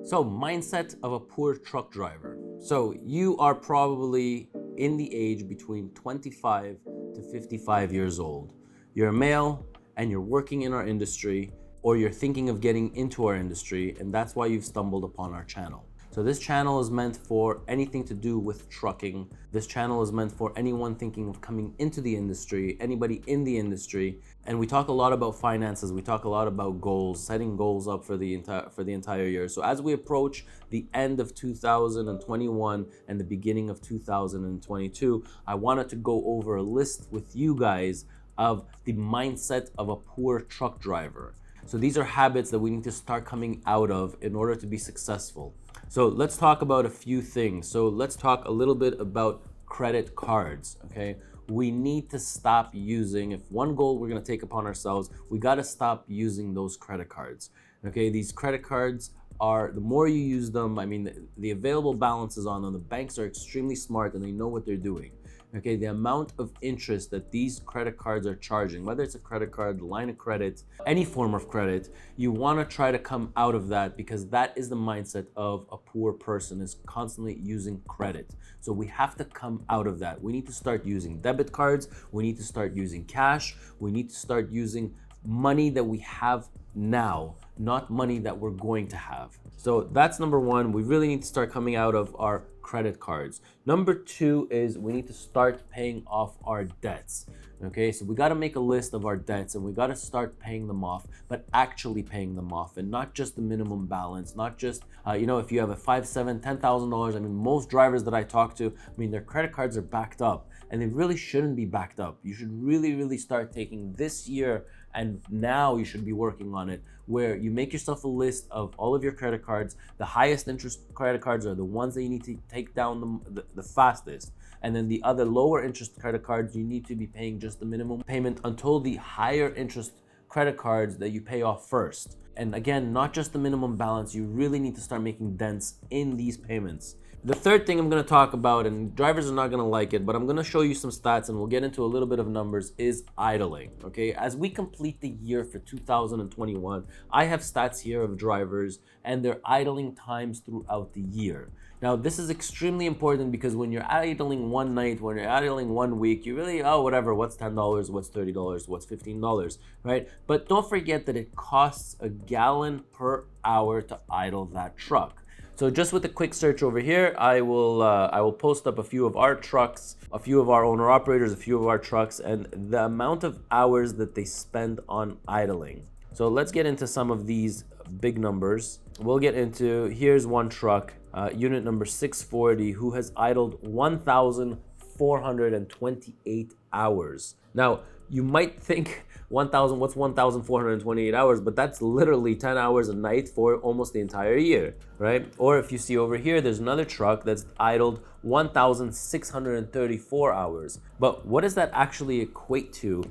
So, mindset of a poor truck driver. So, you are probably in the age between 25 to 55 years old. You're a male and you're working in our industry, or you're thinking of getting into our industry, and that's why you've stumbled upon our channel. So this channel is meant for anything to do with trucking. This channel is meant for anyone thinking of coming into the industry, anybody in the industry. And we talk a lot about finances. We talk a lot about goals, setting goals up for the entire year. So as we approach the end of 2021 and the beginning of 2022, I wanted to go over a list with you guys of the mindset of a poor truck driver. So these are habits that we need to start coming out of in order to be successful. So let's talk about a few things. So let's talk a little bit about credit cards, okay? We need to stop using, if one goal we're gonna take upon ourselves, we gotta stop using those credit cards, okay? These credit cards are, the more you use them, I mean, the available balances on them, the banks are extremely smart and they know what they're doing. Okay, the amount of interest that these credit cards are charging, whether it's a credit card, line of credit, any form of credit, you want to try to come out of that, because that is the mindset of a poor person, is constantly using credit. So we have to come out of that. We need to start using debit cards. We need to start using cash. We need to start using money that we have now, not money that we're going to have. So that's number one. We really need to start coming out of our credit cards. Number two is we need to start paying off our debts. Okay, so we got to make a list of our debts and we got to start paying them off, but actually paying them off, and not just the minimum balance, not just, if you have a $5,000, $7,000, $10,000. I mean, most drivers that I talk to, I mean, their credit cards are backed up, and they really shouldn't be backed up. You should really, really start taking this year, and now you should be working on it, where you make yourself a list of all of your credit cards. The highest interest credit cards are the ones that you need to take down the fastest. And then the other lower interest credit cards, you need to be paying just the minimum payment until the higher interest credit cards that you pay off first. And again, not just the minimum balance, you really need to start making dents in these payments. The third thing I'm going to talk about, and drivers are not going to like it, but I'm going to show you some stats and we'll get into a little bit of numbers, is idling. Okay, as we complete the year for 2021, I have stats here of drivers and their idling times throughout the year. Now, this is extremely important, because when you're idling one night, when you're idling 1 week, you really, whatever, what's $10, what's $30, what's $15, right? But don't forget that it costs a gallon per hour to idle that truck. So just with a quick search over here, I will post up a few of our trucks, a few of our owner operators, a few of our trucks, and the amount of hours that they spend on idling. So let's get into some of these big numbers. We'll get into, here's one truck, unit number 640, who has idled 1,428 hours. Now, you might think, what's 1,428 hours? But that's literally 10 hours a night for almost the entire year, right? Or if you see over here, there's another truck that's idled 1,634 hours. But what does that actually equate to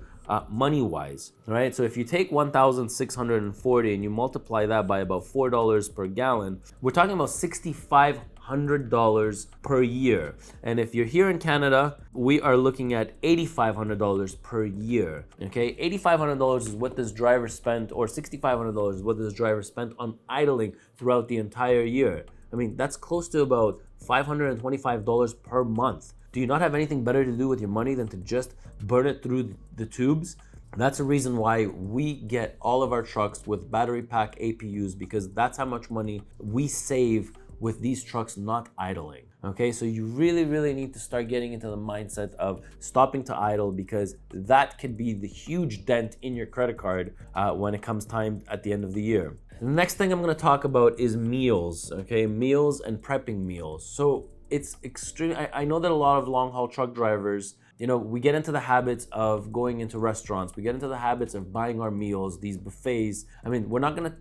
money-wise, right? So if you take 1,640 and you multiply that by about $4 per gallon, we're talking about $6,500 per year. And if you're here in Canada, we are looking at $8,500 per year, okay? $8,500 is what this driver spent, or $6,500 is what this driver spent on idling throughout the entire year. I mean, that's close to about $525 per month. Do you not have anything better to do with your money than to just burn it through the tubes? That's the reason why we get all of our trucks with battery pack APUs, because that's how much money we save with these trucks not idling. Okay, so you really, really need to start getting into the mindset of stopping to idle, because that could be the huge dent in your credit card when it comes time at the end of the year. The next thing I'm going to talk about is meals, okay? Meals and prepping meals. So it's extreme. I know that a lot of long haul truck drivers, we get into the habits of going into restaurants. We get into the habits of buying our meals, these buffets. I mean, we're not going to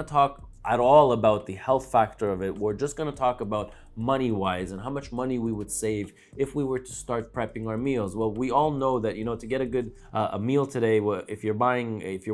talk at all about the health factor of it. We're just going to talk about money-wise and how much money we would save if we were to start prepping our meals. Well, we all know that, to get a good a meal today, if you're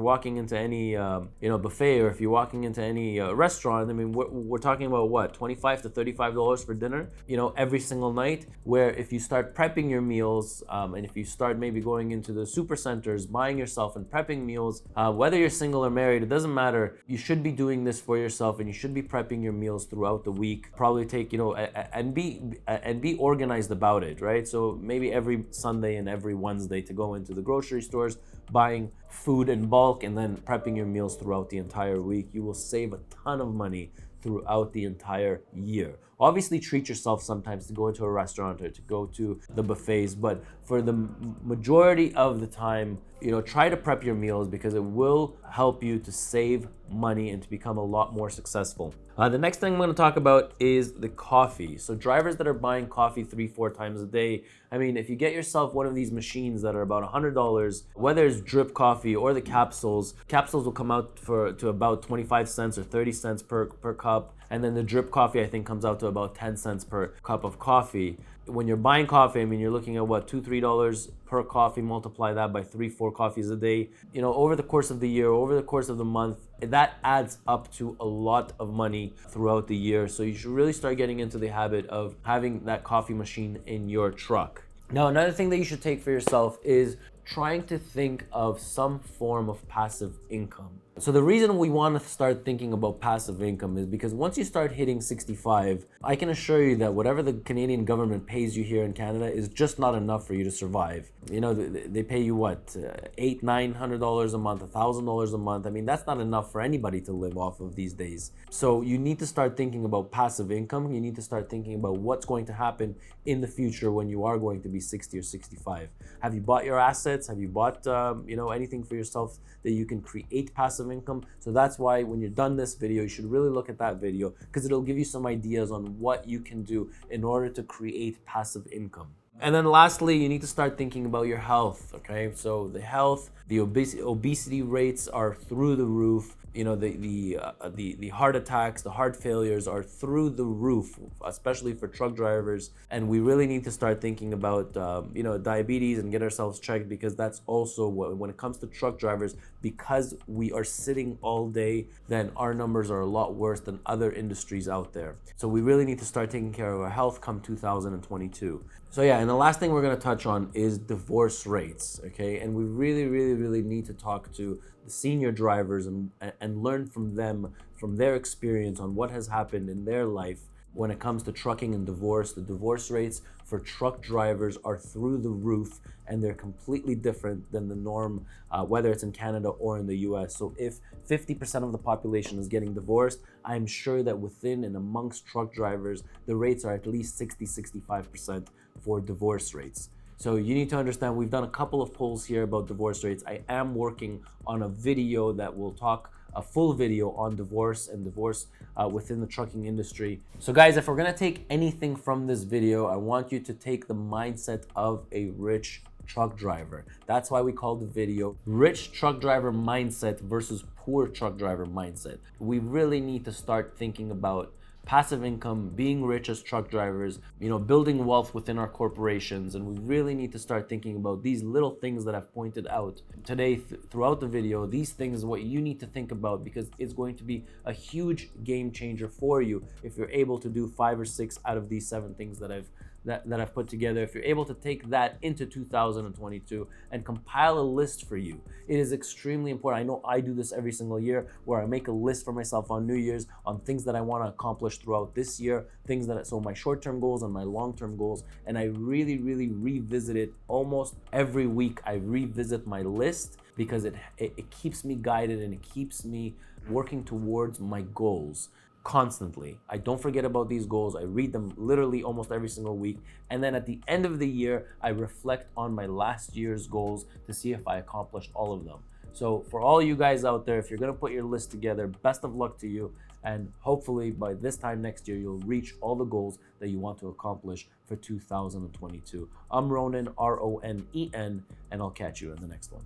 walking into any buffet, or if you're walking into any restaurant, I mean, we're talking about what, $25 to $35 for dinner, every single night. Where if you start prepping your meals, and if you start maybe going into the super centers, buying yourself and prepping meals, whether you're single or married, it doesn't matter. You should be doing this for yourself, and you should be prepping your meals throughout the week. Probably take, and be organized about it, right? So maybe every Sunday and every Wednesday to go into the grocery stores, buying food in bulk, and then prepping your meals throughout the entire week. You will save a ton of money throughout the entire year. Obviously, treat yourself sometimes to go into a restaurant or to go to the buffets, but for the majority of the time, try to prep your meals because it will help you to save money and to become a lot more successful. The next thing I'm going to talk about is the coffee. So drivers that are buying coffee 3-4 times a day, I mean, if you get yourself one of these machines that are about $100, whether it's drip coffee or the capsules will come out to about 25 cents or 30 cents per cup. And then the drip coffee, I think, comes out to about 10 cents per cup of coffee. When you're buying coffee, I mean, you're looking at what, $2-3 per coffee, multiply that by 3-4 coffees a day. Over the course of the year, over the course of the month, that adds up to a lot of money throughout the year. So you should really start getting into the habit of having that coffee machine in your truck. Now, another thing that you should take for yourself is trying to think of some form of passive income. So the reason we want to start thinking about passive income is because once you start hitting 65, I can assure you that whatever the Canadian government pays you here in Canada is just not enough for you to survive. They pay you what, $800-900 a month, $1,000 a month. I mean, that's not enough for anybody to live off of these days. So you need to start thinking about passive income. You need to start thinking about what's going to happen in the future when you are going to be 60 or 65. Have you bought your assets? Have you bought anything for yourself that you can create passive income? So that's why when you're done this video, you should really look at that video because it'll give you some ideas on what you can do in order to create passive income. And then lastly, you need to start thinking about your health, okay? So the health, the obesity rates are through the roof. The heart attacks, the heart failures are through the roof, especially for truck drivers. And we really need to start thinking about, diabetes and get ourselves checked because that's also when it comes to truck drivers, because we are sitting all day, then our numbers are a lot worse than other industries out there. So we really need to start taking care of our health come 2022. So yeah, and the last thing we're going to touch on is divorce rates, okay? And we really, really, really need to talk to the senior drivers and learn from them, from their experience on what has happened in their life when it comes to trucking and divorce. The divorce rates for truck drivers are through the roof, and they're completely different than the norm, whether it's in Canada or in the US. So if 50% of the population is getting divorced, I'm sure that within and amongst truck drivers, the rates are at least 60-65% for divorce rates. So you need to understand, we've done a couple of polls here about divorce rates. I am working on a video that will talk, a full video on divorce and divorce within the trucking industry. So guys, if we're gonna take anything from this video, I want you to take the mindset of a rich truck driver. That's why we call the video Rich Truck Driver Mindset versus Poor Truck Driver Mindset. We really need to start thinking about passive income, being rich as truck drivers, building wealth within our corporations. And we really need to start thinking about these little things that I've pointed out today throughout the video. These things are what you need to think about because it's going to be a huge game changer for you if you're able to do 5 or 6 out of these 7 things that I've put together. If you're able to take that into 2022 and compile a list for you, it is extremely important. I know I do this every single year where I make a list for myself on New Year's on things that I want to accomplish throughout this year, so my short-term goals and my long-term goals, and I really, really revisit it almost every week. I revisit my list because it keeps me guided and it keeps me working towards my goals constantly. I don't forget about these goals. I read them literally almost every single week. And then at the end of the year, I reflect on my last year's goals to see if I accomplished all of them. So for all you guys out there, if you're going to put your list together, best of luck to you. And hopefully by this time next year, you'll reach all the goals that you want to accomplish for 2022. I'm Ronen, R-O-N-E-N, and I'll catch you in the next one.